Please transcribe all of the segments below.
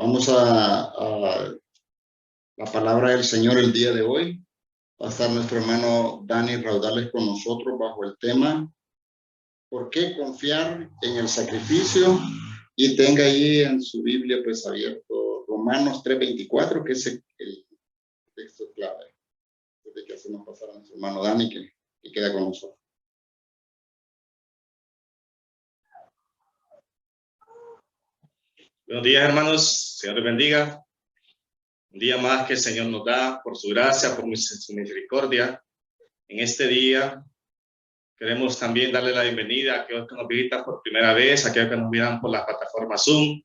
Vamos a la palabra del Señor el día de hoy. Va a estar nuestro hermano Dani Raudales con nosotros bajo el tema ¿por qué confiar en el sacrificio? Y tenga ahí en su Biblia pues abierto Romanos 3:24, que es el texto clave. Desde que hacemos pasar a nuestro hermano Dani que queda con nosotros. Buenos días, hermanos. Señor les bendiga. Un día más que el Señor nos da por su gracia, por su misericordia. En este día queremos también darle la bienvenida a aquellos que nos visitan por primera vez, a aquellos que nos miran por la plataforma Zoom.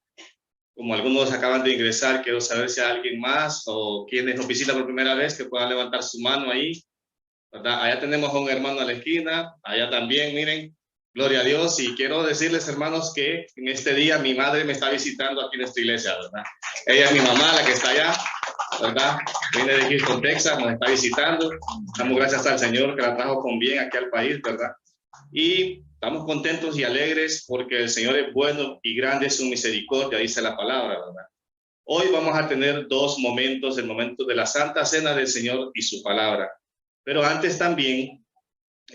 Como algunos acaban de ingresar, quiero saber si hay alguien más o quienes nos visitan por primera vez que puedan levantar su mano ahí, ¿verdad? Allá tenemos a un hermano a la esquina, allá también, miren. Gloria a Dios, y quiero decirles, hermanos, que en este día mi madre me está visitando aquí en esta iglesia, ¿verdad? Ella es mi mamá, la que está allá, ¿verdad? Viene de Houston, Texas, nos está visitando. Damos gracias al Señor que la trajo con bien aquí al país, ¿verdad? Y estamos contentos y alegres porque el Señor es bueno y grande es su misericordia, dice la palabra, ¿verdad? Hoy vamos a tener dos momentos, el momento de la Santa Cena del Señor y su palabra. Pero antes también,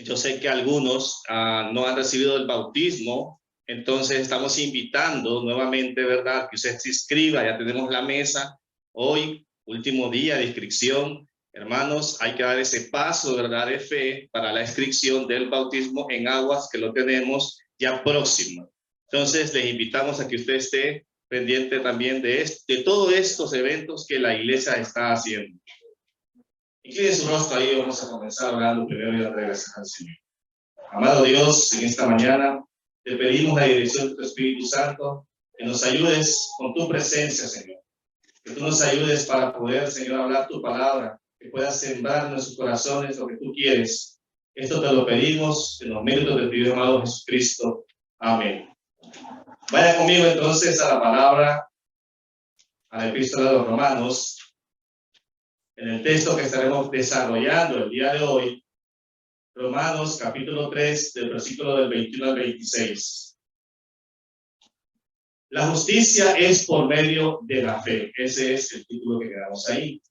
yo sé que algunos no han recibido el bautismo, entonces estamos invitando nuevamente, ¿verdad?, que usted se inscriba. Ya tenemos la mesa. Hoy, último día de inscripción. Hermanos, hay que dar ese paso, ¿verdad?, de fe para la inscripción del bautismo en aguas, que lo tenemos ya próximo. Entonces, les invitamos a que usted esté pendiente también de todos estos eventos que la iglesia está haciendo. Incline su rostro ahí, vamos a comenzar hablando primero y darle gracias al Señor. Amado Dios, en esta mañana te pedimos la dirección de tu Espíritu Santo, que nos ayudes con tu presencia, Señor. Que tú nos ayudes para poder, Señor, hablar tu palabra, que puedas sembrar en nuestros corazones lo que tú quieres. Esto te lo pedimos en los méritos de tu Hijo amado Jesucristo. Amén. Vaya conmigo entonces a la palabra, a la epístola de los Romanos, en el texto que estaremos desarrollando el día de hoy. Romanos capítulo 3, del versículo del 21 al 26. La justicia es por medio de la fe. Ese es el título que quedamos ahí.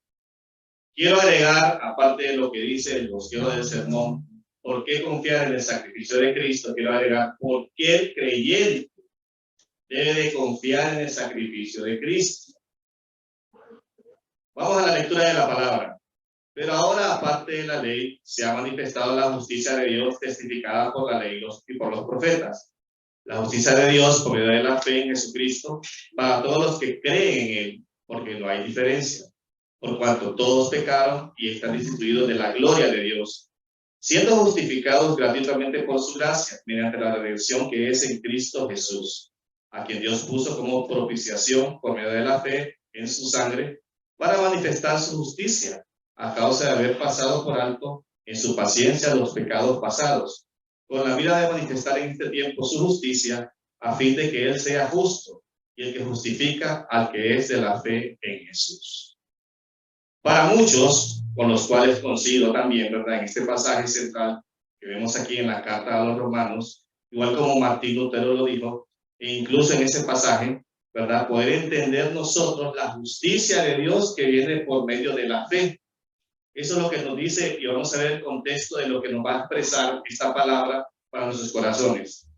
Quiero agregar, aparte de lo que dice el bosquejo del sermón, ¿por qué confiar en el sacrificio de Cristo? Quiero agregar, ¿por qué el creyente debe de confiar en el sacrificio de Cristo? Vamos a la lectura de la palabra. Pero ahora, aparte de la ley, se ha manifestado la justicia de Dios testificada por la ley y por los profetas. La justicia de Dios por medio de la fe en Jesucristo para todos los que creen en Él, porque no hay diferencia. Por cuanto todos pecaron y están destituidos de la gloria de Dios, siendo justificados gratuitamente por su gracia, mediante la redención que es en Cristo Jesús, a quien Dios puso como propiciación por medio de la fe en su sangre, para manifestar su justicia, a causa de haber pasado por alto en su paciencia los pecados pasados, con la mira de manifestar en este tiempo su justicia, a fin de que Él sea justo y el que justifica al que es de la fe en Jesús. Para muchos, con los cuales coincido también, ¿verdad?, en este pasaje central que vemos aquí en la carta a los Romanos, igual como Martín Lutero lo dijo, e incluso en ese pasaje, ¿verdad?, poder entender nosotros la justicia de Dios que viene por medio de la fe. Eso es lo que nos dice, y vamos a ver el contexto de lo que nos va a expresar esta palabra para nuestros corazones.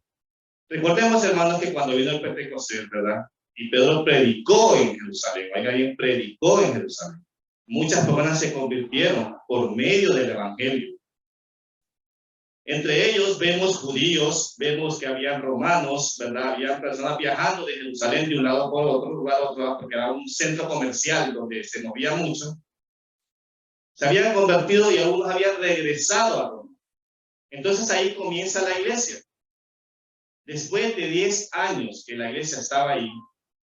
Recordemos, hermanos, que cuando vino el Pentecostés, ¿verdad?, y Pedro predicó en Jerusalén, oiga bien, predicó en Jerusalén. Muchas personas se convirtieron por medio del Evangelio. Entre ellos vemos judíos, vemos que había romanos, ¿verdad? Había personas viajando de Jerusalén de un lado por otro, lugar a otro lado, porque era un centro comercial donde se movía mucho. Se habían convertido y algunos habían regresado a Roma. Entonces ahí comienza la iglesia. Después de 10 años que la iglesia estaba ahí,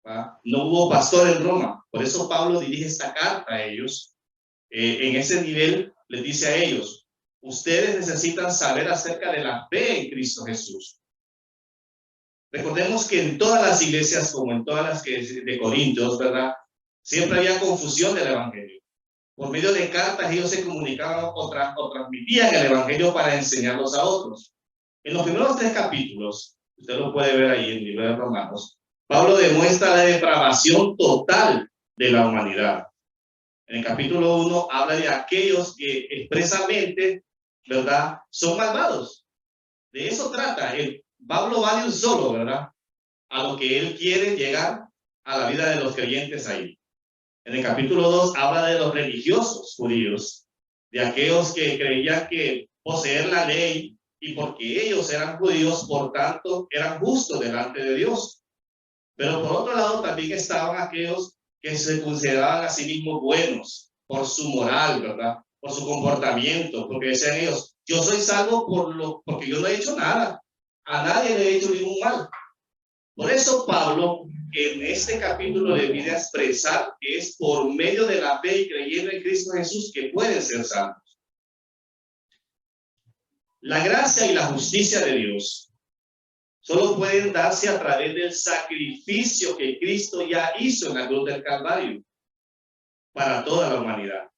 ¿va?, no hubo pastor en Roma. Por eso Pablo dirige esta carta a ellos. En ese nivel les dice a ellos, ustedes necesitan saber acerca de la fe en Cristo Jesús. Recordemos que en todas las iglesias, como en todas las que de Corintios, ¿verdad?, siempre había confusión del evangelio. Por medio de cartas ellos se comunicaban o transmitían el evangelio para enseñarlos a otros. En los primeros 3 capítulos, usted lo puede ver ahí en el libro de Romanos, Pablo demuestra la depravación total de la humanidad. En el capítulo 1 habla de aquellos que expresamente, ¿verdad?, son malvados. De eso trata. Pablo va de un solo, ¿verdad?, a lo que él quiere llegar a la vida de los creyentes ahí. En el capítulo 2 habla de los religiosos judíos, de aquellos que creían que poseer la ley y porque ellos eran judíos, por tanto, eran justos delante de Dios. Pero por otro lado también estaban aquellos que se consideraban a sí mismos buenos por su moral, ¿verdad?, por su comportamiento, porque decían ellos, yo soy salvo porque yo no he hecho nada, a nadie le he hecho ningún mal. Por eso Pablo en este capítulo le viene a expresar que es por medio de la fe y creyendo en Cristo Jesús que pueden ser salvos. La gracia y la justicia de Dios solo pueden darse a través del sacrificio que Cristo ya hizo en la cruz del Calvario para toda la humanidad.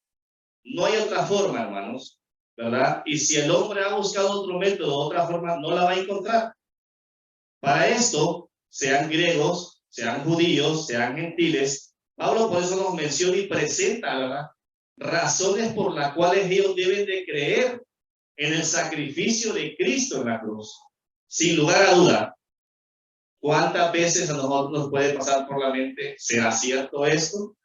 No hay otra forma, hermanos, ¿verdad? Y si el hombre ha buscado otro método, otra forma, no la va a encontrar. Para esto, sean griegos, sean judíos, sean gentiles, Pablo por eso nos menciona y presenta, ¿verdad?, razones por las cuales ellos deben de creer en el sacrificio de Cristo en la cruz. Sin lugar a duda, ¿cuántas veces a nosotros nos puede pasar por la mente, ¿será cierto esto?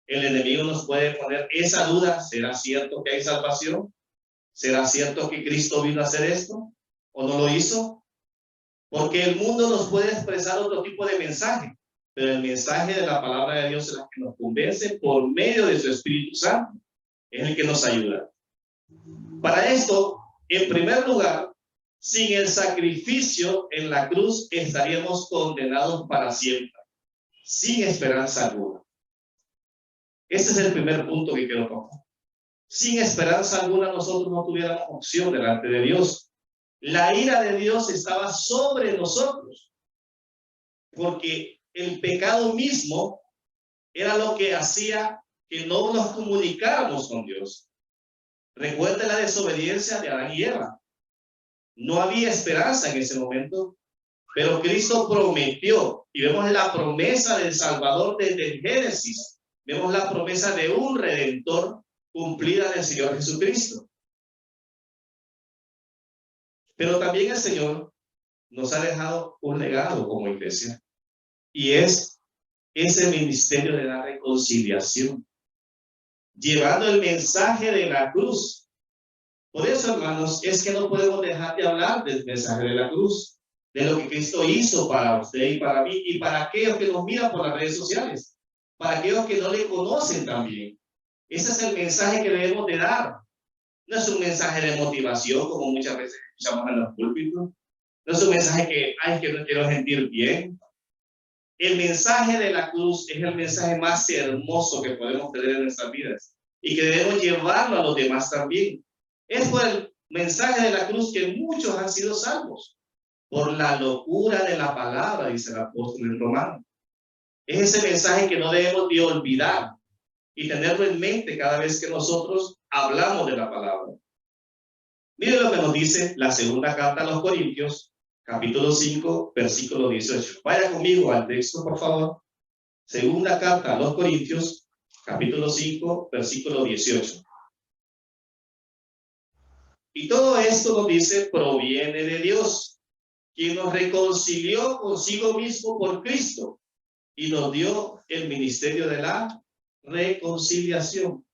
El enemigo nos puede poner esa duda, ¿será cierto que hay salvación? ¿Será cierto que Cristo vino a hacer esto? ¿O no lo hizo? Porque el mundo nos puede expresar otro tipo de mensaje, pero el mensaje de la palabra de Dios es el que nos convence por medio de su Espíritu Santo, es el que nos ayuda. Para esto, en primer lugar, sin el sacrificio en la cruz estaríamos condenados para siempre, sin esperanza alguna. Este es el primer punto que quiero tocar. Sin esperanza alguna nosotros no tuviéramos opción delante de Dios. La ira de Dios estaba sobre nosotros, porque el pecado mismo era lo que hacía que no nos comunicáramos con Dios. Recuerde la desobediencia de Adán y Eva. No había esperanza en ese momento, pero Cristo prometió, y vemos la promesa del Salvador desde el Génesis. Vemos la promesa de un Redentor cumplida del Señor Jesucristo. Pero también el Señor nos ha dejado un legado como iglesia, y es ese ministerio de la reconciliación, llevando el mensaje de la cruz. Por eso, hermanos, es que no podemos dejar de hablar del mensaje de la cruz, de lo que Cristo hizo para usted y para mí, y para aquellos que nos miran por las redes sociales, para aquellos que no le conocen también. Ese es el mensaje que debemos de dar. No es un mensaje de motivación, como muchas veces escuchamos en los púlpitos. No es un mensaje que, ay, que no quiero sentir bien. El mensaje de la cruz es el mensaje más hermoso que podemos tener en nuestras vidas y que debemos llevarlo a los demás también. Es por el mensaje de la cruz que muchos han sido salvos, por la locura de la palabra, dice el apóstol en Romanos. Es ese mensaje que no debemos de olvidar y tenerlo en mente cada vez que nosotros hablamos de la palabra. Miren lo que nos dice la segunda carta a los Corintios, capítulo 5, versículo 18. Vaya conmigo al texto, por favor. Segunda carta a los Corintios, capítulo 5, versículo 18. Y todo esto nos dice, proviene de Dios, quien nos reconcilió consigo mismo por Cristo y nos dio el ministerio de la reconciliación.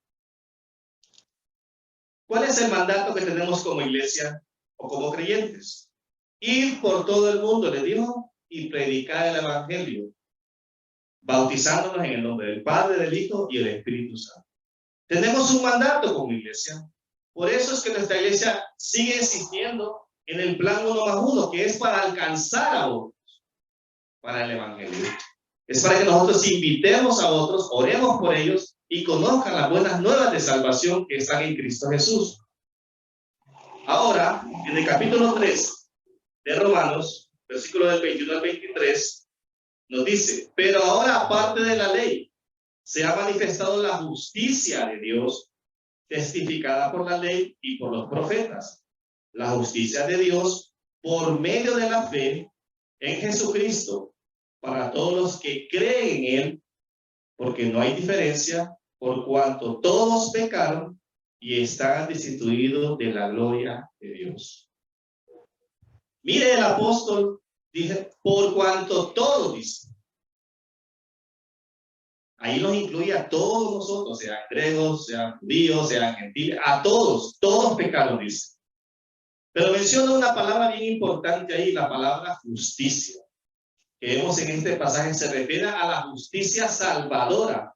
¿Cuál es el mandato que tenemos como iglesia o como creyentes? Ir por todo el mundo, le dijo, y predicar el evangelio, bautizándonos en el nombre del Padre, del Hijo y del Espíritu Santo. Tenemos un mandato como iglesia. Por eso es que nuestra iglesia sigue insistiendo en el plan 1+1, que es para alcanzar a otros para el evangelio. Es para que nosotros invitemos a otros, oremos por ellos y conozcan las buenas nuevas de salvación que están en Cristo Jesús. Ahora, en el capítulo 3 de Romanos, versículo del 21 al 23, nos dice, pero ahora aparte de la ley, se ha manifestado la justicia de Dios, testificada por la ley y por los profetas. La justicia de Dios por medio de la fe en Jesucristo para todos los que creen en él, porque no hay diferencia, por cuanto todos pecaron y están destituidos de la gloria de Dios. Mire, el apóstol dice, por cuanto todos, dice. Ahí nos incluye a todos nosotros, sean griegos, sean judíos, sean gentiles, a todos pecaron, dice. Pero menciona una palabra bien importante ahí, la palabra justicia, que vemos en este pasaje, se refiere a la justicia salvadora.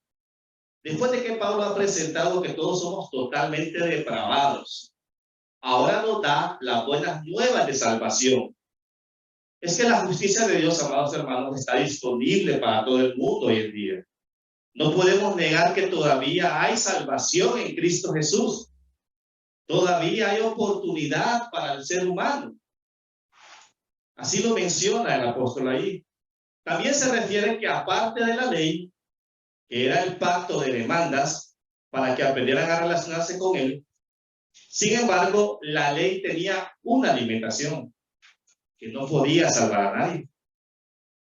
Después de que Pablo ha presentado que todos somos totalmente depravados, ahora nos da las buenas nuevas de salvación. Es que la justicia de Dios, amados hermanos, está disponible para todo el mundo hoy en día. No podemos negar que todavía hay salvación en Cristo Jesús. Todavía hay oportunidad para el ser humano. Así lo menciona el apóstol ahí. También se refiere que aparte de la ley, que era el pacto de demandas para que aprendieran a relacionarse con él, sin embargo, la ley tenía una limitación, que no podía salvar a nadie.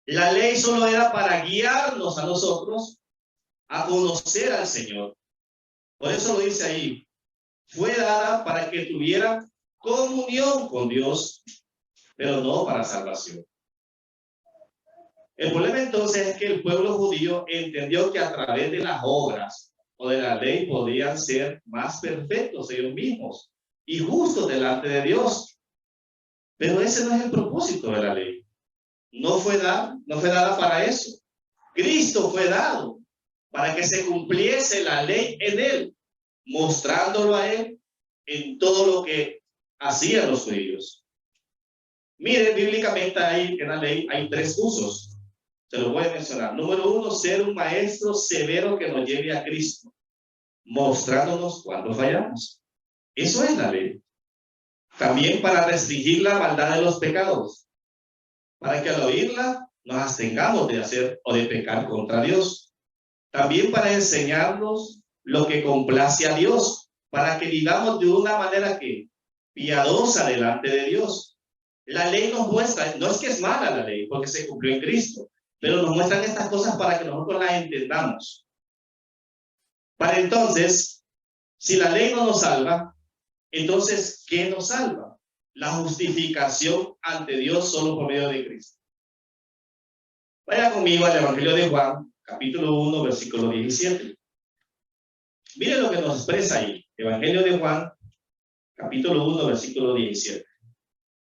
La ley solo era para guiarnos a nosotros a conocer al Señor. Por eso lo dice ahí, fue dada para que tuviera comunión con Dios, pero no para salvación. El problema entonces es que el pueblo judío entendió que a través de las obras o de la ley podían ser más perfectos ellos mismos y justos delante de Dios. Pero ese no es el propósito de la ley. No fue dada para eso. Cristo fue dado para que se cumpliese la ley en él, mostrándolo a él en todo lo que hacían los judíos. Miren, bíblicamente en la ley hay tres usos. Se lo voy a mencionar. Número uno, ser un maestro severo que nos lleve a Cristo, mostrándonos cuando fallamos. Eso es la ley. También para restringir la maldad de los pecados, para que al oírla nos abstengamos de hacer o de pecar contra Dios. También para enseñarnos lo que complace a Dios, para que vivamos de una manera que piadosa delante de Dios. La ley nos muestra, no es que es mala la ley, porque se cumplió en Cristo, pero nos muestran estas cosas para que nosotros las entendamos. Para entonces, si la ley no nos salva, entonces, ¿qué nos salva? La justificación ante Dios solo por medio de Cristo. Vaya conmigo al Evangelio de Juan, capítulo 1, versículo 17. Miren lo que nos expresa ahí. Evangelio de Juan, capítulo 1, versículo 17.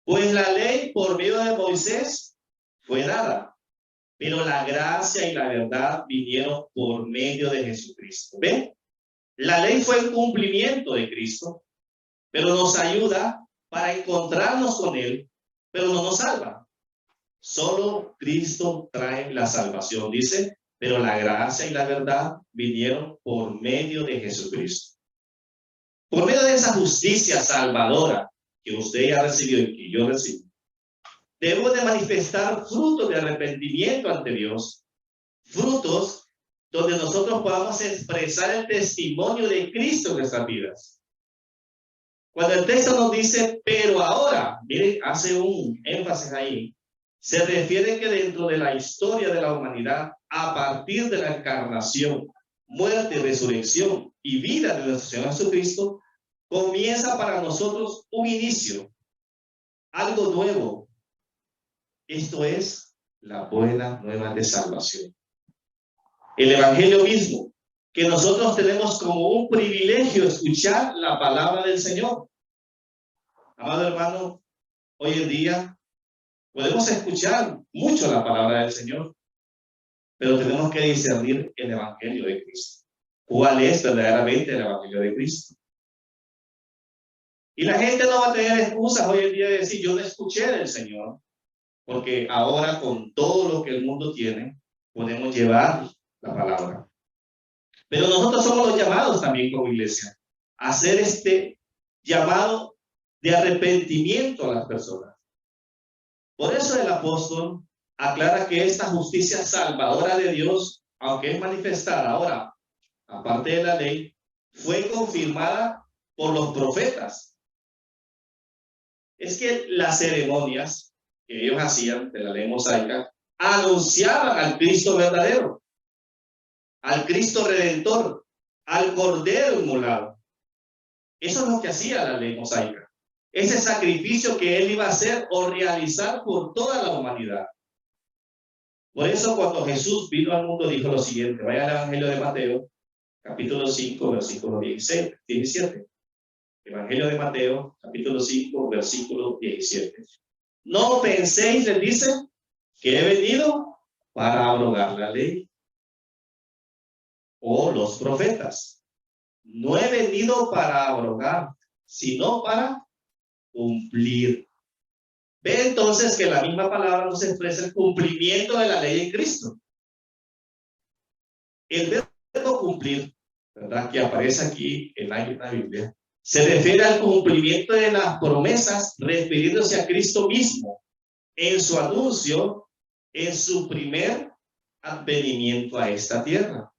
Pues la ley por medio de Moisés fue dada, pero la gracia y la verdad vinieron por medio de Jesucristo. ¿Ven? La ley fue el cumplimiento de Cristo, pero nos ayuda para encontrarnos con él, pero no nos salva. Solo Cristo trae la salvación, dice, pero la gracia y la verdad vinieron por medio de Jesucristo. Por medio de esa justicia salvadora que usted ya recibió y que yo recibí, debemos de manifestar frutos de arrepentimiento ante Dios, frutos donde nosotros podamos expresar el testimonio de Cristo en nuestras vidas. Cuando el texto nos dice, pero ahora, miren, hace un énfasis ahí, se refiere que dentro de la historia de la humanidad, a partir de la encarnación, muerte, resurrección y vida de nuestro Señor Jesucristo, comienza para nosotros un inicio, algo nuevo. Esto es la buena nueva de salvación. El Evangelio mismo, que nosotros tenemos como un privilegio escuchar la palabra del Señor. Amado hermano, hoy en día podemos escuchar mucho la palabra del Señor, pero tenemos que discernir el Evangelio de Cristo. ¿Cuál es verdaderamente el Evangelio de Cristo? Y la gente no va a tener excusas hoy en día de decir, yo no escuché del Señor, porque ahora con todo lo que el mundo tiene, podemos llevar la palabra. Pero nosotros somos los llamados también como iglesia a hacer este llamado de arrepentimiento a las personas. Por eso el apóstol aclara que esta justicia salvadora de Dios, aunque es manifestada ahora, aparte de la ley, fue confirmada por los profetas. Es que las ceremonias que ellos hacían de la ley mosaica anunciaban al Cristo verdadero, al Cristo redentor, al Cordero inmolado. Eso es lo que hacía la ley mosaica. Ese sacrificio que él iba a hacer o realizar por toda la humanidad. Por eso cuando Jesús vino al mundo dijo lo siguiente, vaya al Evangelio de Mateo, capítulo 5, versículo 17. Evangelio de Mateo, capítulo 5, versículo 17. No penséis, les dice, que he venido para abrogar la ley o los profetas. No he venido para abrogar, sino para cumplir. Ve entonces que la misma palabra nos expresa el cumplimiento de la ley en Cristo. El verbo cumplir, ¿verdad?, que aparece aquí en la Biblia, se refiere al cumplimiento de las promesas refiriéndose a Cristo mismo en su anuncio, en su primer advenimiento a esta tierra.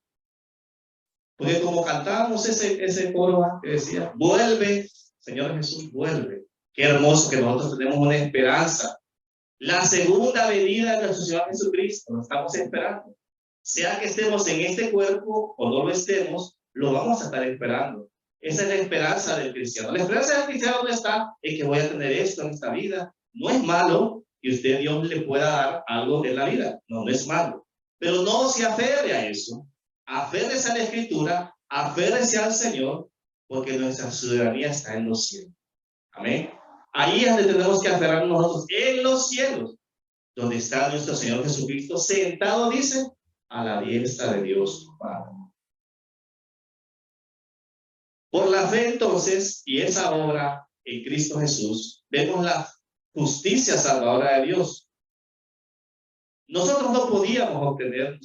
Porque como cantábamos ese coro que decía, vuelve, Señor Jesús, vuelve. Qué hermoso que nosotros tenemos una esperanza. La segunda venida de nuestro Señor Jesucristo, lo estamos esperando. Sea que estemos en este cuerpo o no lo estemos, lo vamos a estar esperando. Esa es la esperanza del cristiano. La esperanza del cristiano no está en que voy a tener esto en esta vida. No es malo que usted, Dios, le pueda dar algo en la vida. No, no es malo. Pero no se aferre a eso. Aférrese a la Escritura, aférrese al Señor, porque nuestra ciudadanía está en los cielos. Amén. Ahí es donde tenemos que aferrarnos nosotros, en los cielos, donde está nuestro Señor Jesucristo sentado, dice, a la diestra de Dios Padre. Por la fe entonces, y esa obra en Cristo Jesús, vemos la justicia salvadora de Dios. Nosotros no podíamos obtener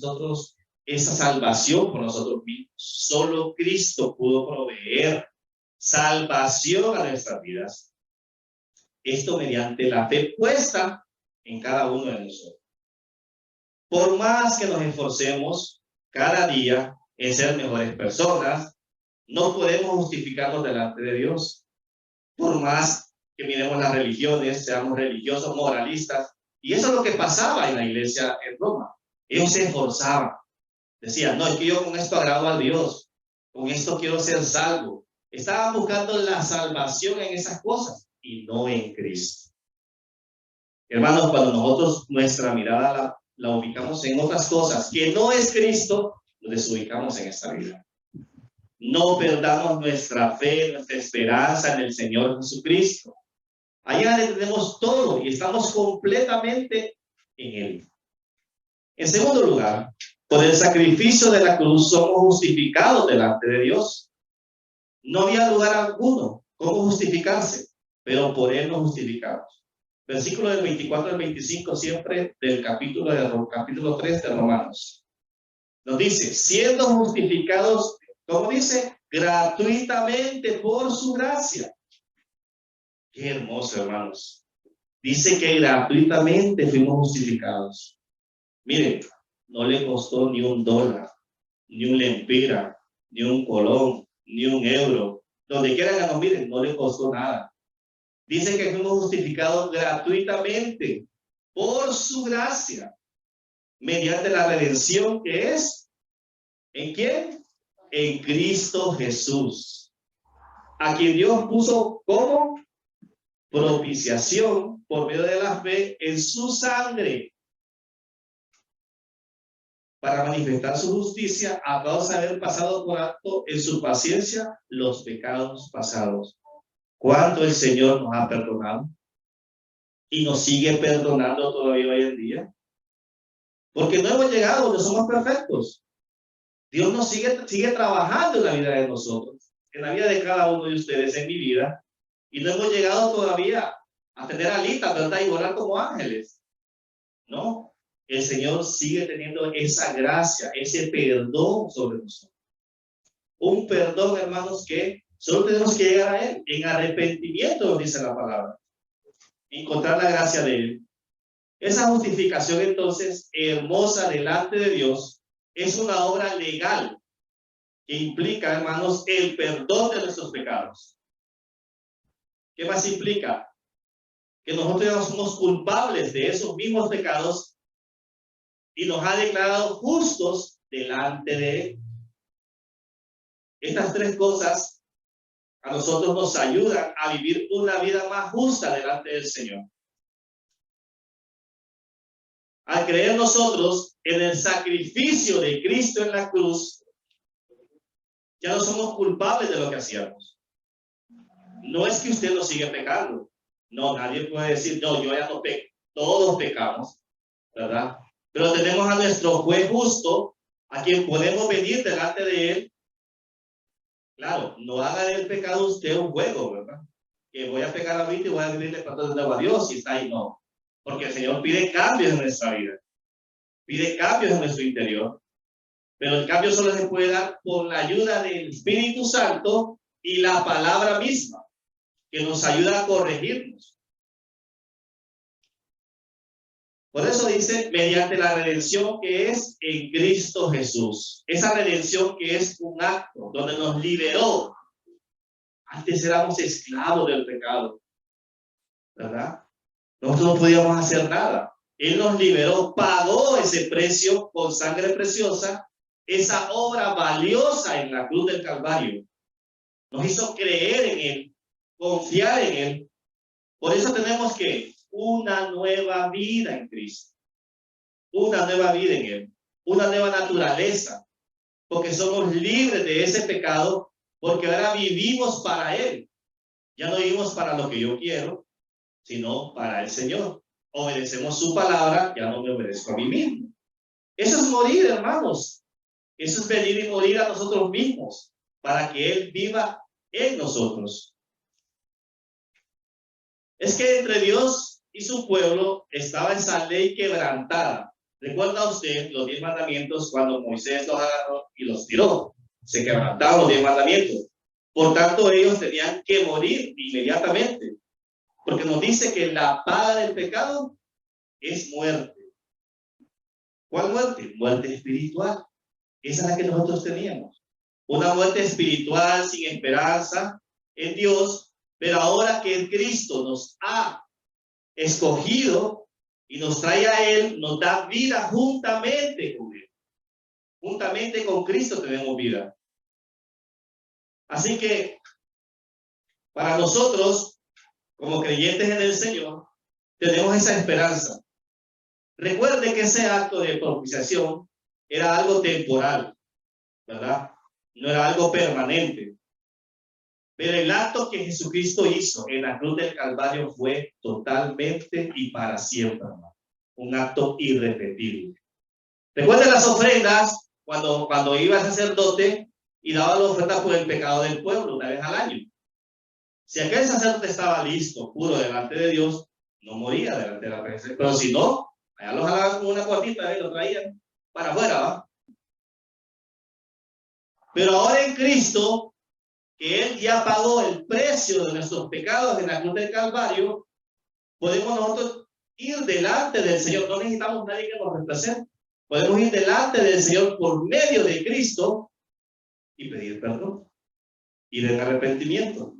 esa salvación por nosotros mismos. Solo Cristo pudo proveer salvación a nuestras vidas. Esto mediante la fe puesta en cada uno de nosotros. Por más que nos esforcemos cada día en ser mejores personas, no podemos justificarnos delante de Dios. Por más que miremos las religiones, seamos religiosos, moralistas, y eso es lo que pasaba en la iglesia en Roma. Ellos se esforzaban. Decían, no, es que yo con esto agrado a Dios, con esto quiero ser salvo. Estaban buscando la salvación en esas cosas y no en Cristo. Hermanos, cuando nosotros nuestra mirada la ubicamos en otras cosas que no es Cristo, nos desubicamos en esta vida. No perdamos nuestra fe, nuestra esperanza en el Señor Jesucristo. Allá le tenemos todo y estamos completamente en Él. En segundo lugar, por el sacrificio de la cruz somos justificados delante de Dios. No había lugar alguno cómo justificarse, pero por Él nos justificamos. Versículo del 24 al 25, siempre del capítulo 3 de Romanos. Nos dice, siendo justificados, ¿cómo dice? Gratuitamente por su gracia. Qué hermoso, hermanos. Dice que gratuitamente fuimos justificados. Miren, no le costó ni $1, ni un lempira, ni un colón, ni un euro. Donde quiera que nos miren, no le costó nada. Dice que fuimos justificados gratuitamente por su gracia, mediante la redención que es, ¿en quién? En Cristo Jesús, a quien Dios puso como propiciación por medio de la fe en su sangre, para manifestar su justicia a causa de haber pasado por alto en su paciencia los pecados pasados. ¿Cuánto el Señor nos ha perdonado? Y nos sigue perdonando todavía hoy en día. Porque no hemos llegado donde somos perfectos. Dios nos sigue trabajando en la vida de nosotros, en la vida de cada uno de ustedes, en mi vida. Y no hemos llegado todavía a tener alitas, ¿verdad? Y volar como ángeles. No. El Señor sigue teniendo esa gracia, ese perdón sobre nosotros. Un perdón, hermanos, que solo tenemos que llegar a Él en arrepentimiento, nos dice la palabra. Encontrar la gracia de Él. Esa justificación, entonces, hermosa delante de Dios, es una obra legal que implica, hermanos, el perdón de nuestros pecados. ¿Qué más implica? Que nosotros ya somos culpables de esos mismos pecados y nos ha declarado justos delante de él. Estas tres cosas a nosotros nos ayudan a vivir una vida más justa delante del Señor. Al creer nosotros en el sacrificio de Cristo en la cruz, ya no somos culpables de lo que hacíamos. No es que usted no sigue pecando. No, nadie puede decir, no, yo ya no peco. Todos pecamos, ¿verdad? Pero tenemos a nuestro juez justo, a quien podemos venir delante de él. Claro, no haga del pecado usted un juego, ¿verdad? Que voy a pecar ahorita y voy a vivirle cuando de nuevo a Dios y está ahí, no. Porque el Señor pide cambios en nuestra vida. Pide cambios en nuestro interior. Pero el cambio solo se puede dar por la ayuda del Espíritu Santo y la palabra misma, que nos ayuda a corregirnos. Por eso dice, mediante la redención que es en Cristo Jesús. Esa redención que es un acto donde nos liberó. Antes éramos esclavos del pecado, ¿verdad? Nosotros no podíamos hacer nada. Él nos liberó, pagó ese precio con sangre preciosa, esa obra valiosa en la cruz del Calvario. Nos hizo creer en él, confiar en él. Por eso tenemos que una nueva vida en Cristo, una nueva vida en él, una nueva naturaleza, porque somos libres de ese pecado, porque ahora vivimos para él. Ya no vivimos para lo que yo quiero, sino para el Señor. Obedecemos su palabra, ya no me obedezco a mí mismo. Eso es morir, hermanos. Eso es venir y morir a nosotros mismos, para que él viva en nosotros. Es que entre Dios y su pueblo estaba esa ley quebrantada. ¿Recuerda usted los 10 mandamientos cuando Moisés los agarró y los tiró? Se quebrantaron los 10 mandamientos. Por tanto, ellos tenían que morir inmediatamente. Porque nos dice que la paga del pecado es muerte. ¿Cuál muerte? Muerte espiritual. Esa es la que nosotros teníamos. Una muerte espiritual sin esperanza en Dios, pero ahora que Cristo nos ha escogido y nos trae a él, nos da vida juntamente con él. Juntamente con Cristo tenemos vida. Así que para nosotros, como creyentes en el Señor, tenemos esa esperanza. Recuerde que ese acto de propiciación era algo temporal, ¿verdad? No era algo permanente. Pero el acto que Jesucristo hizo en la cruz del Calvario fue totalmente y para siempre, hermano. Un acto irrepetible. Recuerden las ofrendas cuando iba el sacerdote y daba la ofrenda por el pecado del pueblo una vez al año. Si aquel sacerdote estaba listo, puro delante de Dios, no moría delante de la presencia. Pero si no, allá lo jalaban con una cuartita y lo traían para afuera, ¿va? Pero ahora en Cristo, que él ya pagó el precio de nuestros pecados en la cruz del Calvario, podemos nosotros ir delante del Señor. No necesitamos nadie que nos represente. Podemos ir delante del Señor por medio de Cristo y pedir perdón y de arrepentimiento.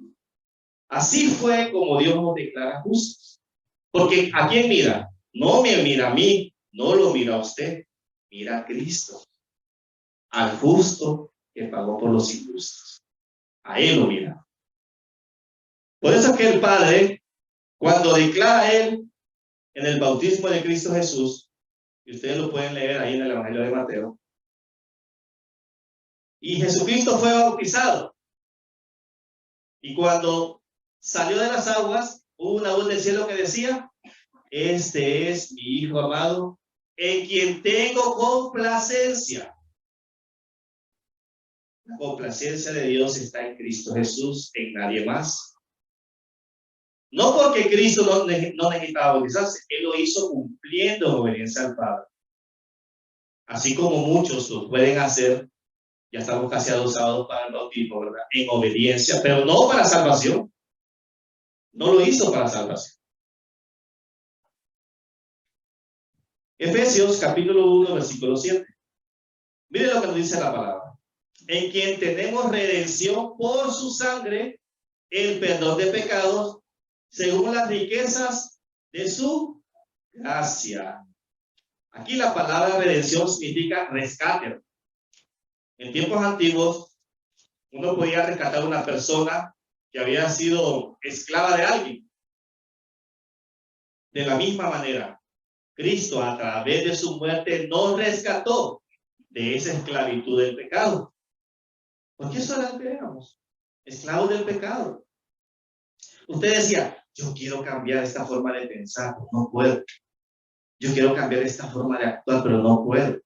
Así fue como Dios nos declara justos. Porque ¿a quién mira? No me mira a mí, no lo mira a usted, mira a Cristo, al justo que pagó por los injustos. A él lo mira. Por eso es que el Padre, cuando declara a él en el bautismo de Cristo Jesús, y ustedes lo pueden leer ahí en el Evangelio de Mateo, y Jesucristo fue bautizado. Y cuando salió de las aguas, hubo una voz del cielo que decía: este es mi Hijo amado, en quien tengo complacencia. La complacencia de Dios está en Cristo Jesús, en nadie más. No porque Cristo no necesitaba bautizarse, él lo hizo cumpliendo en obediencia al Padre. Así como muchos lo pueden hacer, ya estamos casi adosados para el bautismo, ¿verdad? En obediencia, pero no para salvación. No lo hizo para salvación. Efesios capítulo 1, versículo 7. Mire lo que nos dice la palabra. En quien tenemos redención por su sangre, el perdón de pecados, según las riquezas de su gracia. Aquí la palabra redención significa rescate. En tiempos antiguos, uno podía rescatar a una persona que había sido esclava de alguien. De la misma manera, Cristo a través de su muerte nos rescató de esa esclavitud del pecado. Porque eso era lo que éramos, esclavos del pecado. Usted decía, yo quiero cambiar esta forma de pensar, pero no puedo. Yo quiero cambiar esta forma de actuar, pero no puedo.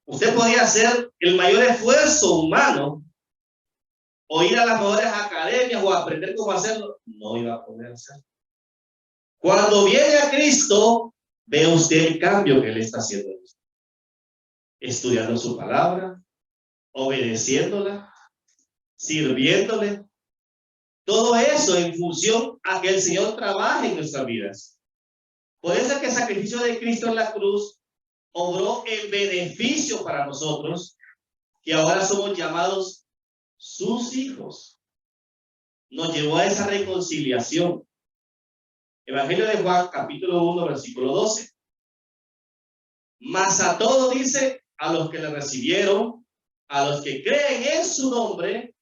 Usted podía hacer el mayor esfuerzo humano o ir a las mejores academias o aprender cómo hacerlo. No iba a poder hacerlo. Cuando viene a Cristo, ve usted el cambio que Él está haciendo. Estudiando su palabra, obedeciéndola, sirviéndole. Todo eso en función a que el Señor trabaje en nuestras vidas. Por eso es que el sacrificio de Cristo en la cruz obró en beneficio para nosotros, que ahora somos llamados sus hijos. Nos llevó a esa reconciliación. Evangelio de Juan, capítulo 1, versículo 12. Mas a todos dice, a los que le recibieron, a los que creen en su nombre,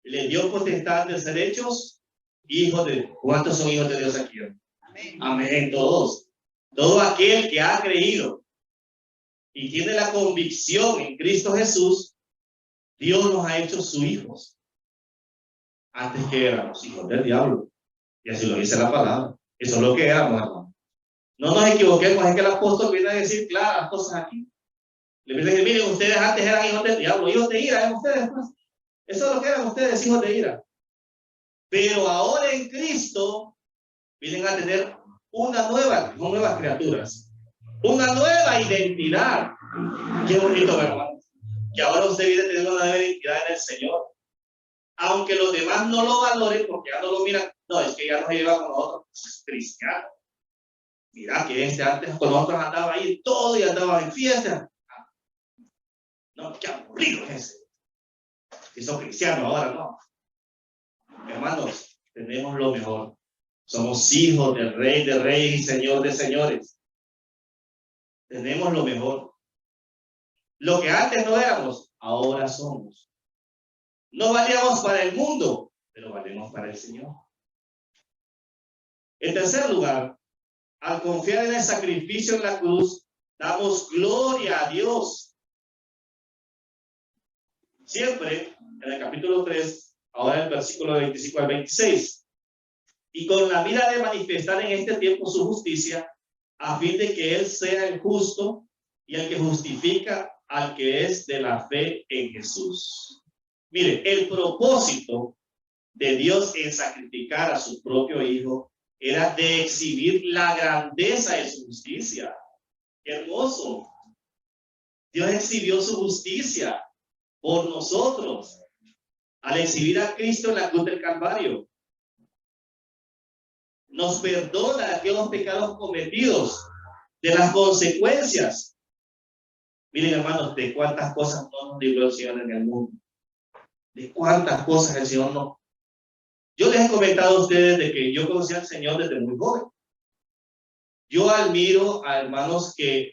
le dio potestad de ser hechos hijos de... ¿Cuántos son hijos de Dios aquí? Amén. Amén, todos. Todo aquel que ha creído y tiene la convicción en Cristo Jesús, Dios nos ha hecho sus hijos. Antes que éramos hijos del diablo. Y así lo dice la palabra. Eso es lo que éramos, hermano. No nos equivoquemos, es que el apóstol viene a decir claras las cosas aquí. Le viene a decir, miren, ustedes antes eran hijos del diablo, hijos de ira, eran ustedes. Pues. Eso es lo que eran ustedes, hijos de ira. Pero ahora en Cristo vienen a tener nuevas criaturas, una nueva identidad. Qué bonito, hermano. Que ahora usted viene a tener una nueva identidad en el Señor. Aunque los demás no lo valoren porque ya no lo miran, no, es que ya no se lleva con nosotros, es cristiano. Mira que antes con nosotros andaba ahí todo y andaba en fiesta. No, qué aburrido es ese. Que son cristianos ahora, no. Hermanos, tenemos lo mejor. Somos hijos del Rey de Reyes y Señor de Señores. Tenemos lo mejor. Lo que antes no éramos, ahora somos. No valíamos para el mundo, pero valemos para el Señor. En tercer lugar, al confiar en el sacrificio en la cruz, damos gloria a Dios. Siempre en el capítulo 3, ahora en el versículo 25 al 26. Y con la mira de manifestar en este tiempo su justicia, a fin de que Él sea el justo y el que justifica al que es de la fe en Jesús. Mire, el propósito de Dios en sacrificar a su propio Hijo era de exhibir la grandeza de su justicia. ¡Qué hermoso! Dios exhibió su justicia por nosotros al exhibir a Cristo en la cruz del Calvario. Nos perdona de aquellos pecados cometidos, de las consecuencias. Miren, hermanos, de cuántas cosas no nos libró el Señor en el mundo. De cuántas cosas el Señor no. Yo les he comentado a ustedes de que yo conocí al Señor desde muy joven. Yo admiro a hermanos que,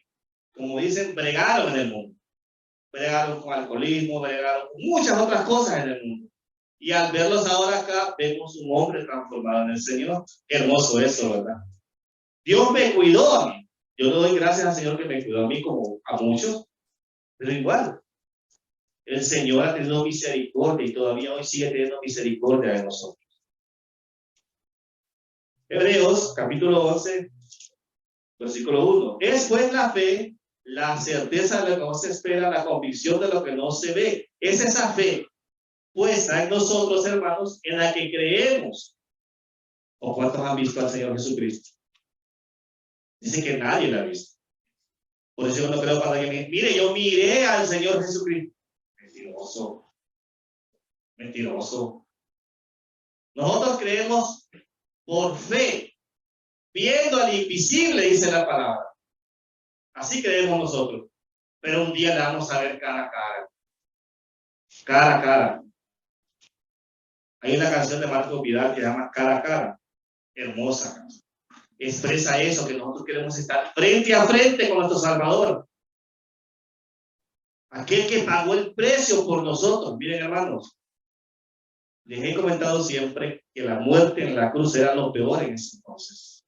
como dicen, bregaron en el mundo. Bregaron con alcoholismo, bregaron con muchas otras cosas en el mundo. Y al verlos ahora acá, vemos un hombre transformado en el Señor. Qué hermoso eso, ¿verdad? Dios me cuidó a mí. Yo le doy gracias al Señor que me cuidó a mí como a muchos. Pero igual, el Señor ha tenido misericordia y todavía hoy sigue teniendo misericordia de nosotros. Hebreos, capítulo 11, versículo 1. Es pues la fe, la certeza de lo que no se espera, la convicción de lo que no se ve. Es esa fe puesta en nosotros, hermanos, en la que creemos. ¿O cuántos han visto al Señor Jesucristo? Dice que nadie la ha visto. Por eso yo no creo cuando alguien me mire, yo miré al Señor Jesucristo. Mentiroso. Mentiroso. Nosotros creemos por fe, viendo al invisible, dice la palabra. Así creemos nosotros. Pero un día le vamos a ver cara a cara. Cara a cara. Hay una canción de Marco Vidal que se llama Cara a Cara. Hermosa canción. expresa eso, que nosotros queremos estar frente a frente con nuestro Salvador. Aquel que pagó el precio por nosotros. Miren, hermanos, les he comentado siempre que la muerte en la cruz era lo peor en ese entonces,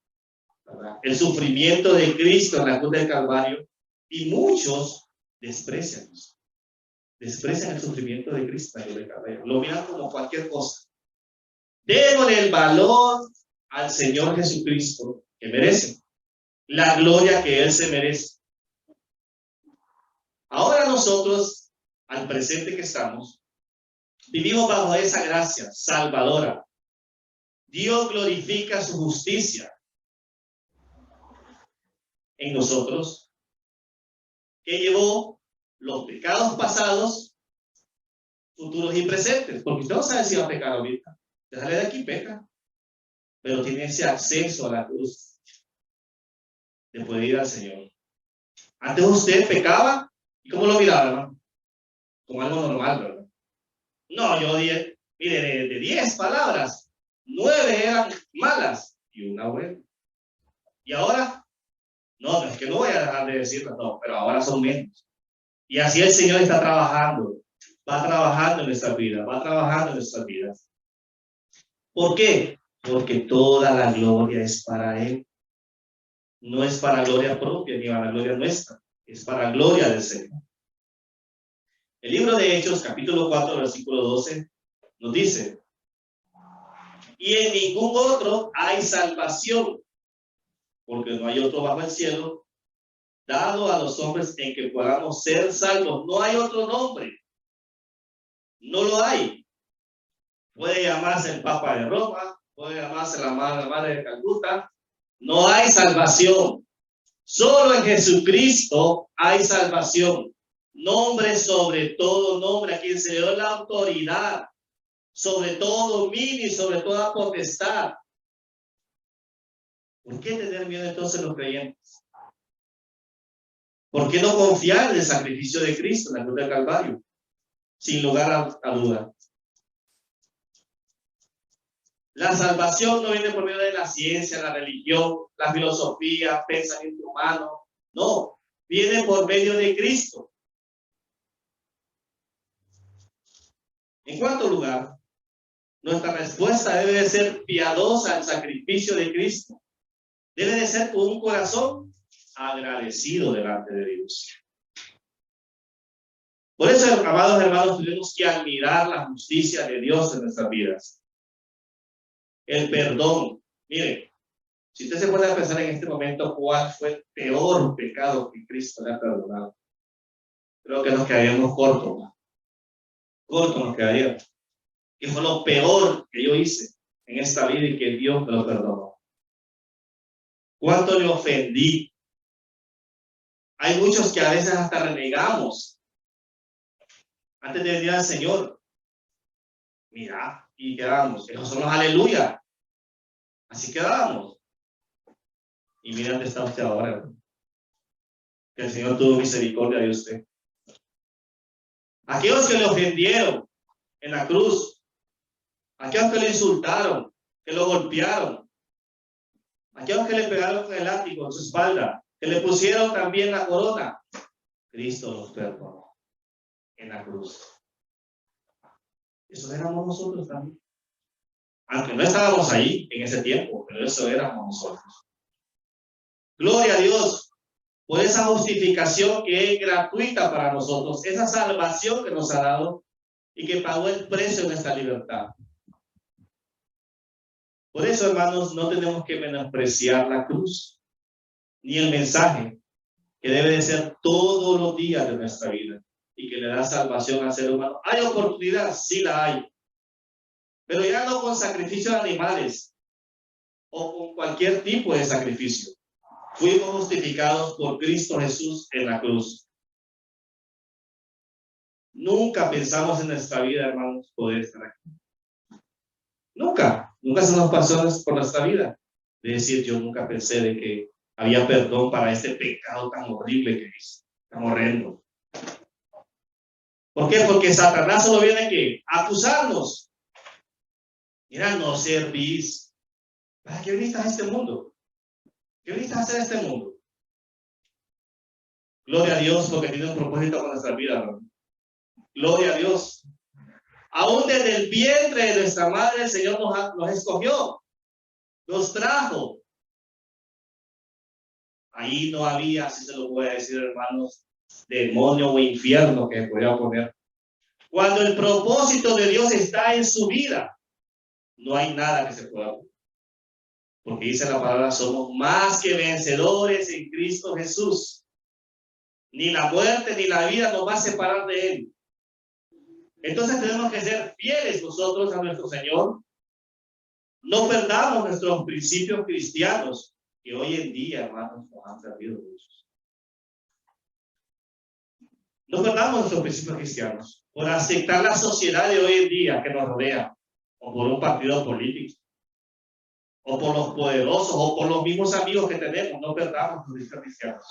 ¿verdad? El sufrimiento de Cristo en la cruz del Calvario, y muchos desprecian eso. Desprecian el sufrimiento de Cristo en la cruz del Calvario. Lo miran como cualquier cosa. Démosle el valor al Señor Jesucristo que merece, la gloria que Él se merece. Ahora nosotros, al presente que estamos, vivimos bajo esa gracia salvadora. Dios glorifica su justicia en nosotros, que llevó los pecados pasados, futuros y presentes. Porque usted no sabe si va a pecar ahorita. Usted sale de aquí, peca. Pero tiene ese acceso a la cruz de poder ir al Señor. Antes usted pecaba, ¿y cómo lo miraba, hermano? Como algo normal, ¿verdad? No, yo dije, mire, de 10 palabras, 9 eran malas y una buena. Y ahora, no, es que no voy a dejar de decirlo, no, pero ahora son menos. Y así el Señor está trabajando, va trabajando en nuestras vidas, va trabajando en nuestras vidas. ¿Por qué? Porque toda la gloria es para Él. No es para gloria propia ni para gloria nuestra, es para gloria del Señor. El libro de Hechos, capítulo 4, versículo 12, nos dice: y en ningún otro hay salvación, porque no hay otro bajo el cielo dado a los hombres en que podamos ser salvos. No hay otro nombre, no lo hay. Puede llamarse el Papa de Roma, puede llamarse la Madre de Calcuta. No hay salvación. Solo en Jesucristo hay salvación. Nombre sobre todo nombre, a quien se le dio la autoridad sobre todo dominio y sobre toda potestad. ¿Por qué tener miedo entonces los creyentes? ¿Por qué no confiar en el sacrificio de Cristo en la cruz del Calvario? Sin lugar a duda. La salvación no viene por medio de la ciencia, la religión, la filosofía, pensamiento humano. No, viene por medio de Cristo. En cuarto lugar, nuestra respuesta debe de ser piadosa al sacrificio de Cristo. Debe de ser con un corazón agradecido delante de Dios. Por eso, amados hermanos, tenemos que admirar la justicia de Dios en nuestras vidas. El perdón. Mire, si usted se puede pensar en este momento cuál fue el peor pecado que Cristo le ha perdonado, creo que nos quedaríamos cortos. Cortos nos quedaríamos. ¿Qué fue lo peor que yo hice en esta vida y que Dios me lo perdonó? ¿Cuánto le ofendí? Hay muchos que a veces hasta renegamos antes de venir al Señor. Mira, y quedamos. Esos son los aleluya. Así quedamos. Y mira dónde está usted ahora. Que el Señor tuvo misericordia de usted. Aquellos que le ofendieron en la cruz, aquellos que le insultaron, que lo golpearon, aquellos que le pegaron con el látigo en su espalda, que le pusieron también la corona, Cristo los perdonó en la cruz. Eso éramos nosotros también. Aunque no estábamos ahí en ese tiempo, pero eso éramos nosotros. Gloria a Dios por esa justificación que es gratuita para nosotros, esa salvación que nos ha dado y que pagó el precio de nuestra libertad. Por eso, hermanos, no tenemos que menospreciar la cruz, ni el mensaje que debe de ser todos los días de nuestra vida y que le da salvación al ser humano. ¿Hay oportunidad? Sí la hay. Pero ya no con sacrificio de animales o con cualquier tipo de sacrificio. Fuimos justificados por Cristo Jesús en la cruz. Nunca pensamos en nuestra vida, hermanos, poder estar aquí. Nunca se nos pasó por nuestra vida de decir, yo nunca pensé de que había perdón para este pecado tan horrible que es, tan horrendo. ¿Por qué? Porque Satanás solo viene a acusarnos. Mira, no servís. ¿Para qué viniste a este mundo? ¿Qué viniste a hacer este mundo? Gloria a Dios porque tiene un propósito con nuestra vida, hermano. Gloria a Dios. Aún desde el vientre de nuestra madre, el Señor nos escogió, nos trajo. Ahí no había, así se lo voy a decir, hermanos, demonio o infierno que podía poner. Cuando el propósito de Dios está en su vida, no hay nada que se pueda hacer. Porque dice la palabra, somos más que vencedores en Cristo Jesús. Ni la muerte ni la vida nos va a separar de Él. Entonces tenemos que ser fieles nosotros a nuestro Señor. No perdamos nuestros principios cristianos, que hoy en día, hermanos, nos han perdido muchos. No perdamos nuestros principios cristianos por aceptar la sociedad de hoy en día que nos rodea, o por un partido político, o por los poderosos, o por los mismos amigos que tenemos. No perdamos nuestros principios cristianos.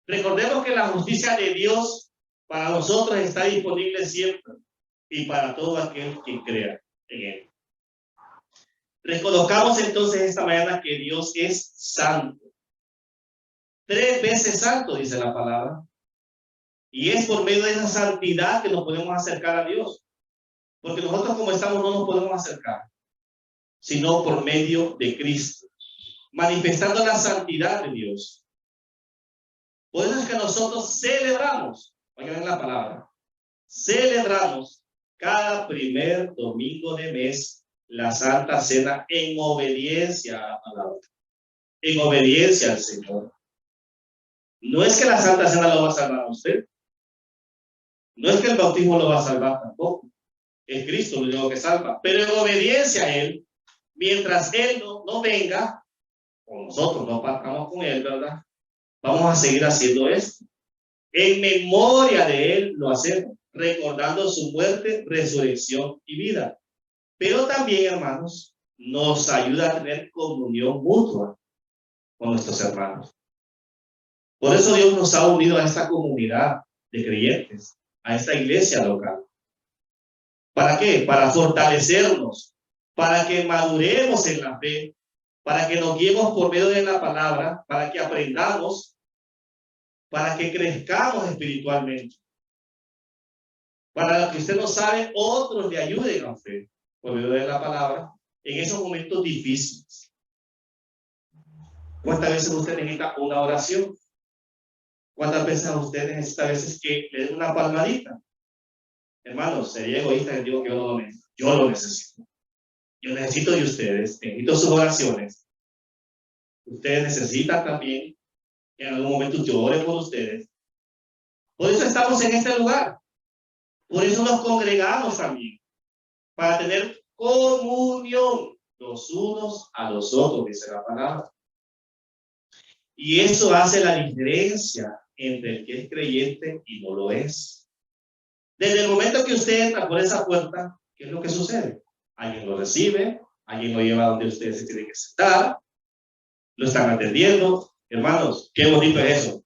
Recordemos que la justicia de Dios para nosotros está disponible siempre y para todo aquel que crea en Él. Reconozcamos entonces esta mañana que Dios es santo. 3 veces santo, dice la palabra. Y es por medio de esa santidad que nos podemos acercar a Dios. Porque nosotros como estamos no nos podemos acercar, sino por medio de Cristo, manifestando la santidad de Dios. Por eso es que nosotros celebramos, oigan la palabra, celebramos cada primer domingo de mes la Santa Cena en obediencia a la palabra, en obediencia al Señor. No es que la Santa Cena lo va a salvar a usted, no es que el bautismo lo va a salvar tampoco, es Cristo lo único que salva, pero en obediencia a Él, mientras Él no venga, o nosotros no partamos con Él, ¿verdad? Vamos a seguir haciendo esto. En memoria de Él lo hacemos, recordando su muerte, resurrección y vida. Pero también, hermanos, nos ayuda a tener comunión mutua con nuestros hermanos. Por eso Dios nos ha unido a esta comunidad de creyentes, a esta iglesia local. ¿Para qué? Para fortalecernos, para que maduremos en la fe, para que nos guiemos por medio de la palabra, para que aprendamos, para que crezcamos espiritualmente. Para lo que usted no sabe, otros le ayuden a usted por medio de la palabra en esos momentos difíciles. ¿Cuántas veces usted necesita una oración? ¿Cuántas veces usted necesita a veces que le den una palmadita? Hermanos, sería egoísta y digo que yo lo necesito. Yo necesito de ustedes, necesito sus oraciones. Ustedes necesitan también que en algún momento yo ore por ustedes. Por eso estamos en este lugar. Por eso nos congregamos también. Para tener comunión los unos a los otros, dice la palabra. Y eso hace la diferencia entre el que es creyente y no lo es. Desde el momento que usted entra por esa puerta, ¿qué es lo que sucede? Alguien lo recibe, alguien lo lleva donde usted se tiene que sentar, lo están atendiendo. Hermanos, qué bonito es eso.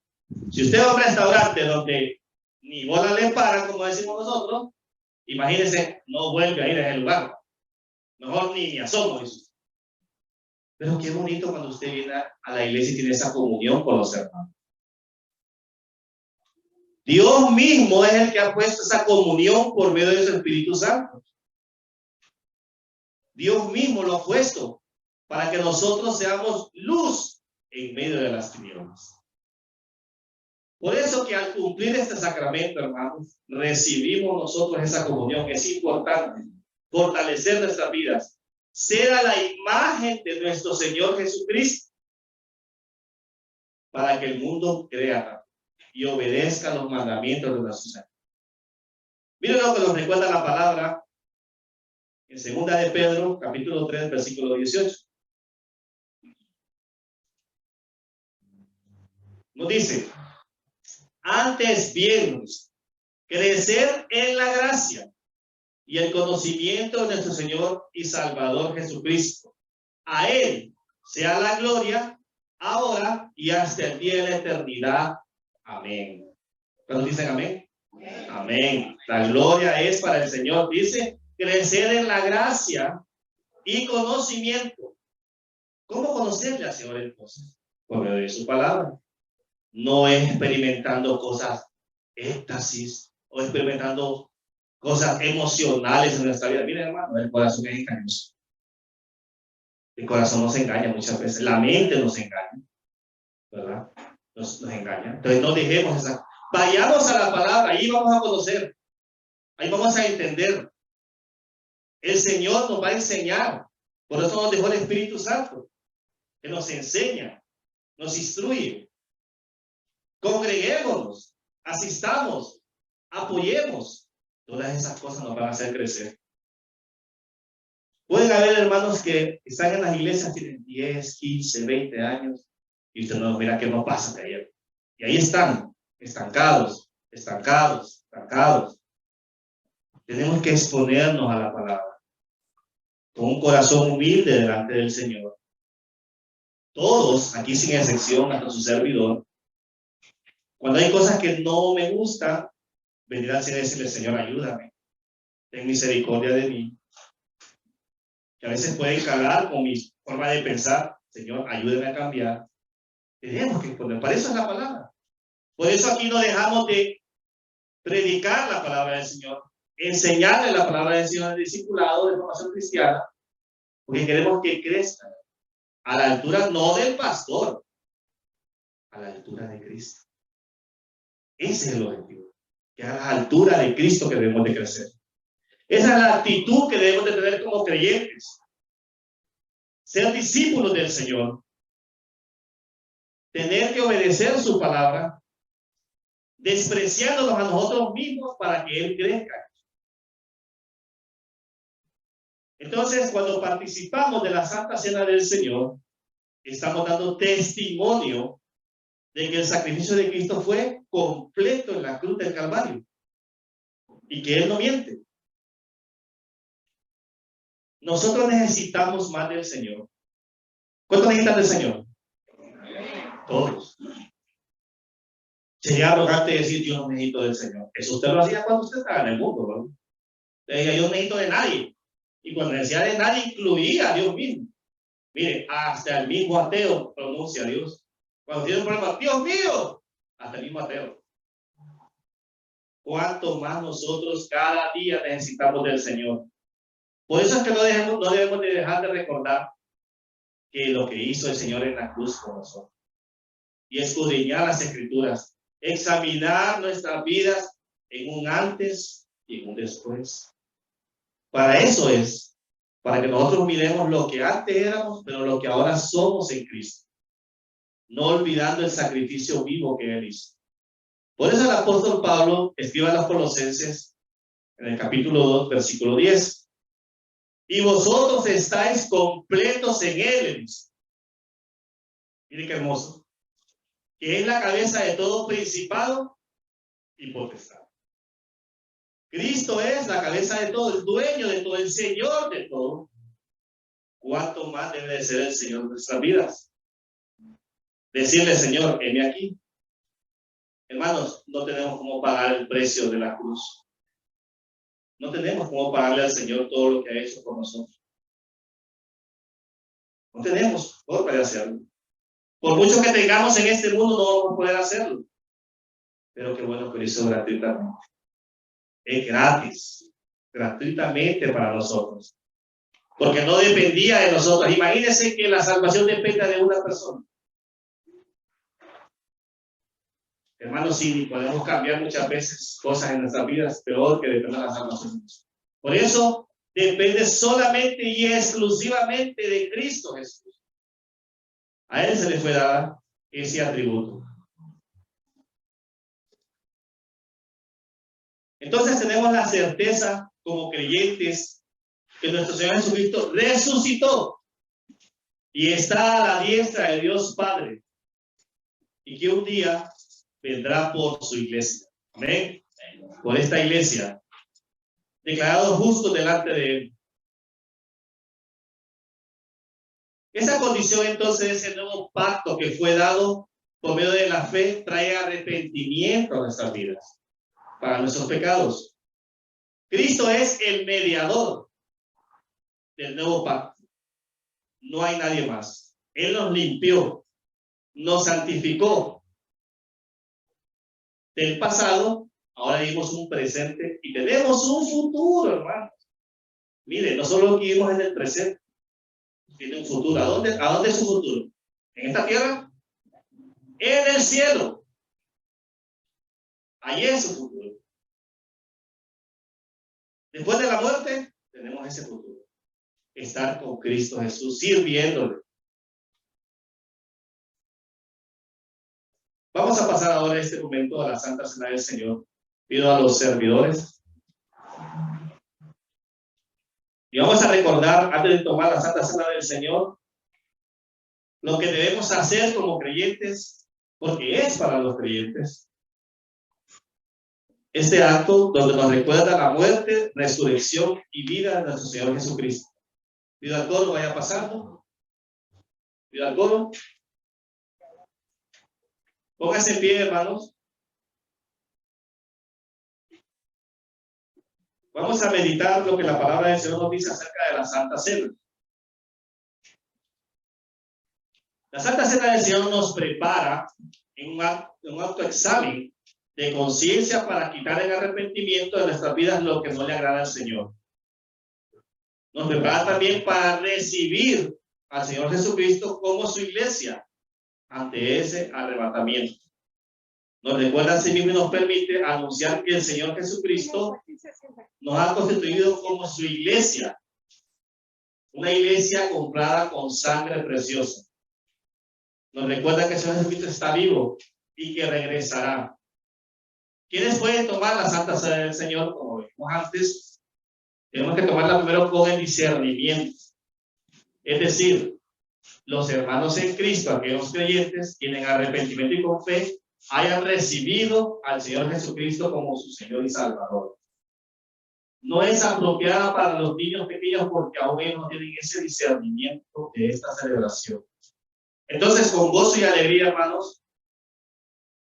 Si usted va a un restaurante donde ni bola le paran, como decimos nosotros, imagínense, no vuelve a ir a ese lugar. Mejor ni asomo. Pero qué bonito cuando usted viene a la iglesia y tiene esa comunión con los hermanos. Dios mismo es el que ha puesto esa comunión por medio de su Espíritu Santo. Dios mismo lo ha puesto para que nosotros seamos luz en medio de las tinieblas. Por eso que al cumplir este sacramento, hermanos, recibimos nosotros esa comunión. Es importante fortalecer nuestras vidas, ser a la imagen de nuestro Señor Jesucristo, para que el mundo crea y obedezca los mandamientos de nuestro Señor. Miren lo que nos recuerda la palabra en 2 de Pedro, capítulo 3, versículo 18. Nos dice: antes bien, crecer en la gracia y el conocimiento de nuestro Señor y Salvador Jesucristo. A Él sea la gloria, ahora y hasta el día de la eternidad. Amén. ¿Cuántos dicen amén? Amén. La gloria es para el Señor. Dice, crecer en la gracia y conocimiento. ¿Cómo conocerle al Señor entonces? por medio de su palabra. No es experimentando cosas éxtasis o experimentando cosas emocionales en nuestra vida. Miren, hermano, el corazón es engañoso. El corazón nos engaña muchas veces. La mente nos engaña, ¿verdad? Nos engaña. Entonces no dejemos esa. Vayamos a la palabra, ahí vamos a conocer. Ahí vamos a entender. El Señor nos va a enseñar. Por eso nos dejó el Espíritu Santo, que nos enseña, nos instruye. Congreguémonos, asistamos, apoyemos. Todas esas cosas nos van a hacer crecer. Pueden haber hermanos que están en las iglesias, tienen 10, 15, 20 años, y usted no mira que no pasa de ayer. Y ahí están, estancados. Tenemos que exponernos a la palabra con un corazón humilde delante del Señor. Todos, aquí sin excepción, hasta su servidor, cuando hay cosas que no me gustan, venir al Señor y decirle, Señor, ayúdame, ten misericordia de mí. Que a veces pueden calar con mi forma de pensar, Señor, ayúdame a cambiar. Tenemos que exponer, para eso es la palabra. Por eso aquí no dejamos de predicar la palabra del Señor, enseñarle la palabra del Señor al discipulado de formación cristiana, porque queremos que crezca a la altura no del pastor, a la altura de Cristo. Ese es el objetivo, que a la altura de Cristo que debemos de crecer. Esa es la actitud que debemos de tener como creyentes. Ser discípulos del Señor. Tener que obedecer su palabra, despreciándonos a nosotros mismos para que Él crezca. Entonces, cuando participamos de la Santa Cena del Señor, estamos dando testimonio de que el sacrificio de Cristo fue completo en la cruz del Calvario y que Él no miente. Nosotros necesitamos más del Señor. ¿Cuántos necesitan del Señor? Todos. Sería arrogante decir yo no necesito del Señor. Eso usted lo hacía cuando usted estaba en el mundo, ¿no? Decía, yo no necesito de nadie. Y cuando decía de nadie, incluía a Dios mismo. Mire, hasta el mismo ateo pronuncia a Dios. Cuando tiene un problema, Dios mío, hasta el mismo ateo. ¿Cuánto más nosotros cada día necesitamos del Señor? Por eso es que no debemos de dejar de recordar que lo que hizo el Señor en la cruz por nosotros. Y escudriñar las Escrituras. Examinar nuestras vidas en un antes y en un después. Para eso es, para que nosotros miremos lo que antes éramos, pero lo que ahora somos en Cristo. No olvidando el sacrificio vivo que Él hizo. Por eso el apóstol Pablo escribe a los Colosenses en el capítulo 2, versículo 10. Y vosotros estáis completos en Él. Miren qué hermoso. Que es la cabeza de todo principado y potestad. Cristo es la cabeza de todo, el dueño de todo, el Señor de todo. ¿Cuánto más debe de ser el Señor de nuestras vidas? Decirle, Señor, heme aquí. Hermanos, no tenemos cómo pagar el precio de la cruz. No tenemos cómo pagarle al Señor todo lo que ha hecho por nosotros. No tenemos cómo poder hacerlo. Por mucho que tengamos en este mundo, no vamos a poder hacerlo. Pero qué bueno que lo hizo gratuitamente. Es gratis, gratuitamente para nosotros. Porque no dependía de nosotros. Imagínense que la salvación dependa de una persona. Hermanos, sí, podemos cambiar muchas veces cosas en nuestras vidas, peor que depende de la salvación. Por eso, depende solamente y exclusivamente de Cristo Jesús. A Él se le fue dada ese atributo. Entonces tenemos la certeza como creyentes que nuestro Señor Jesucristo resucitó y está a la diestra de Dios Padre y que un día vendrá por su iglesia. Amén. Por esta iglesia, declarado justo delante de Él. Esa condición entonces, ese nuevo pacto que fue dado por medio de la fe, trae arrepentimiento a nuestras vidas, para nuestros pecados. Cristo es el mediador del nuevo pacto. No hay nadie más. Él nos limpió. nos santificó. Del pasado, ahora vivimos un presente y tenemos un futuro, hermano. Mire, no solo vivimos en el presente, tiene un futuro. ¿A dónde es su futuro? ¿En esta tierra? En el cielo. Ahí es su futuro. Después de la muerte, tenemos ese futuro. Estar con Cristo Jesús, sirviéndole. Vamos a pasar ahora este momento a la Santa Cena del Señor. Pido a los servidores. Y vamos a recordar, antes de tomar la Santa Cena del Señor, lo que debemos hacer como creyentes, porque es para los creyentes. Este acto donde nos recuerda la muerte, resurrección y vida de nuestro Señor Jesucristo. Pido al coro, vaya pasando. Pido al coro. Póngase en pie, hermanos. Vamos a meditar lo que la palabra del Señor nos dice acerca de la Santa Cena. La Santa Cena del Señor nos prepara en un autoexamen de conciencia para quitar en arrepentimiento de nuestras vidas lo que no le agrada al Señor. Nos prepara también para recibir al Señor Jesucristo como su iglesia ante ese arrebatamiento. Nos recuerda a sí mismo y nos permite anunciar que el Señor Jesucristo nos ha constituido como su iglesia, una iglesia comprada con sangre preciosa. Nos recuerda que el Señor Jesucristo está vivo y que regresará. ¿Quiénes pueden tomar la Santa Cena del Señor? Como vimos antes, tenemos que tomarla primero con el discernimiento. Es decir, los hermanos en Cristo, aquellos creyentes, tienen arrepentimiento y con fe, hayan recibido al Señor Jesucristo como su Señor y Salvador. No es apropiada para los niños pequeños porque aún ellos no tienen ese discernimiento de esta celebración. Entonces, con gozo y alegría, hermanos,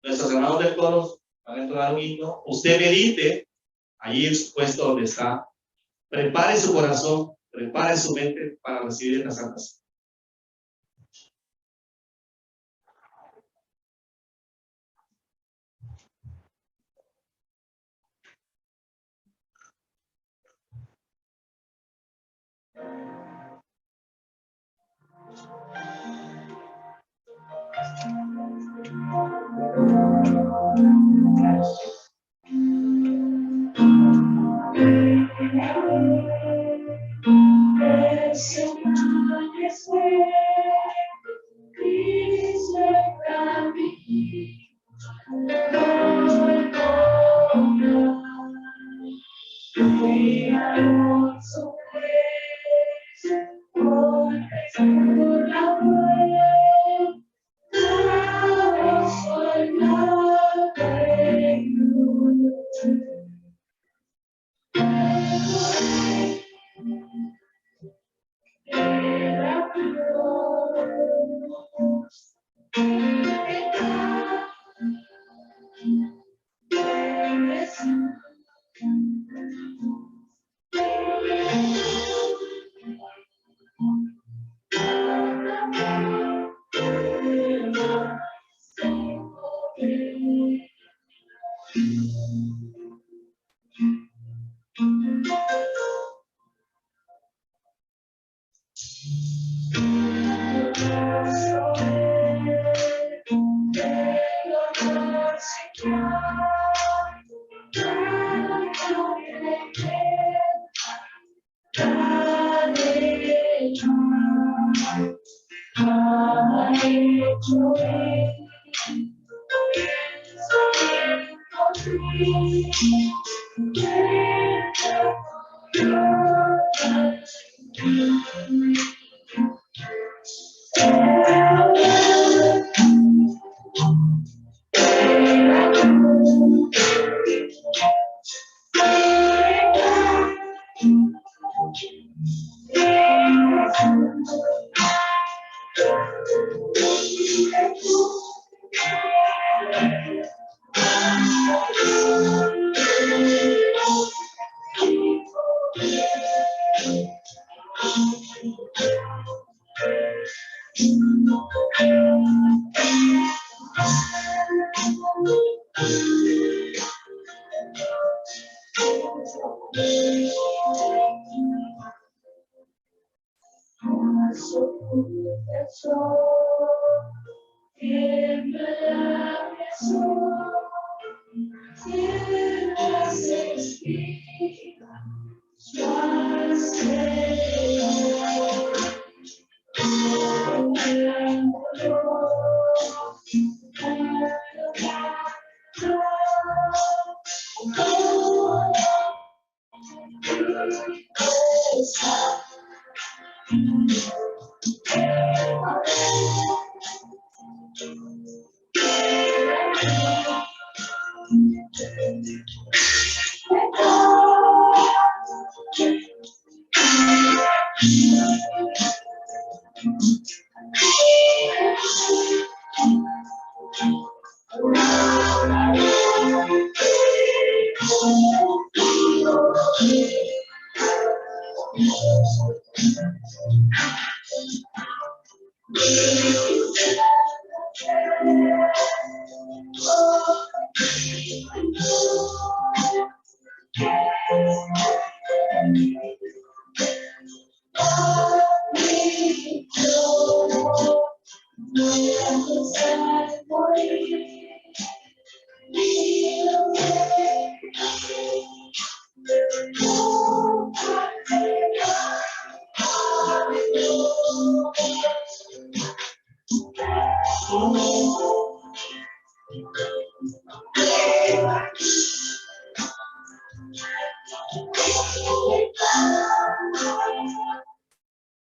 nuestros hermanos del coro van a entonar un himno. Usted medite allí en su puesto donde está. Prepare su corazón, prepare su mente para recibir esta Santa Cena.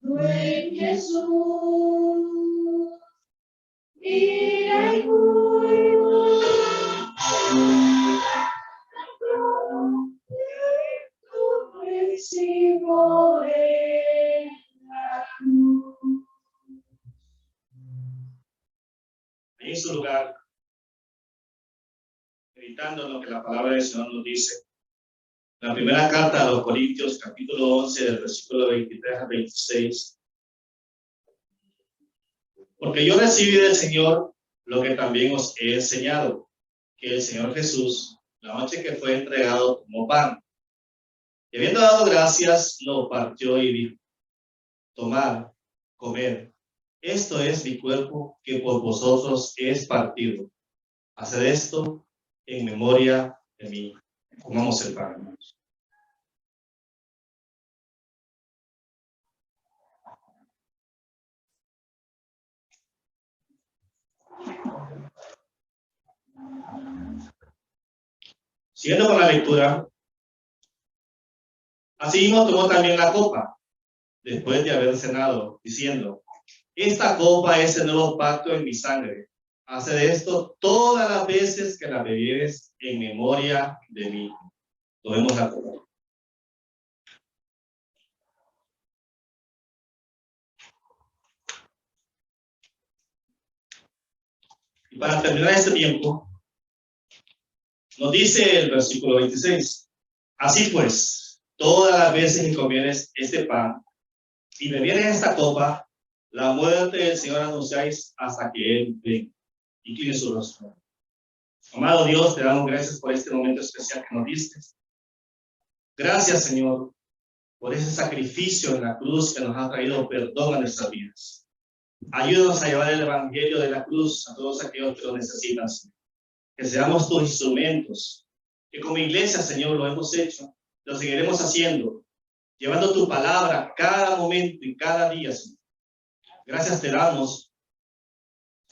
Buen Jesús, mira y cuida, tu recibo en la cruz. En su lugar, meditando en lo que la palabra del Señor nos dice. La primera carta a los Corintios, capítulo 11, del versículo 23 a 26. Porque yo recibí del Señor lo que también os he enseñado, que el Señor Jesús, la noche que fue entregado, tomó pan. Y habiendo dado gracias, lo partió y dijo: tomad, comed, esto es mi cuerpo que por vosotros es partido. Haced esto en memoria de mí. Comamos el pan, hermanos. Siguiendo con la lectura, asimismo tomó también la copa, después de haber cenado, diciendo: esta copa es el nuevo pacto en mi sangre. Haced esto todas las veces que la bebieres en memoria de mí. Tomemos la copa. Y para terminar este tiempo, nos dice el versículo 26. Así pues, todas las veces que comieres este pan y bebieres esta copa, la muerte del Señor anunciáis hasta que Él venga. Incline su rostro. Amado Dios, te damos gracias por este momento especial que nos diste. Gracias, Señor, por ese sacrificio en la cruz que nos ha traído perdón a nuestras vidas. Ayúdanos a llevar el evangelio de la cruz a todos aquellos que lo necesitan, Señor. Que seamos tus instrumentos, que como iglesia, Señor, lo hemos hecho, lo seguiremos haciendo, llevando tu palabra cada momento y cada día, Señor. Gracias te damos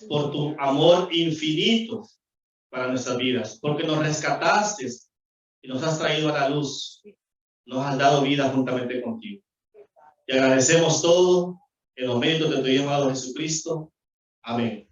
por tu amor infinito para nuestras vidas, porque nos rescataste y nos has traído a la luz, nos has dado vida juntamente contigo. Te agradecemos todo en los méritos de tu llamado Jesucristo. Amén.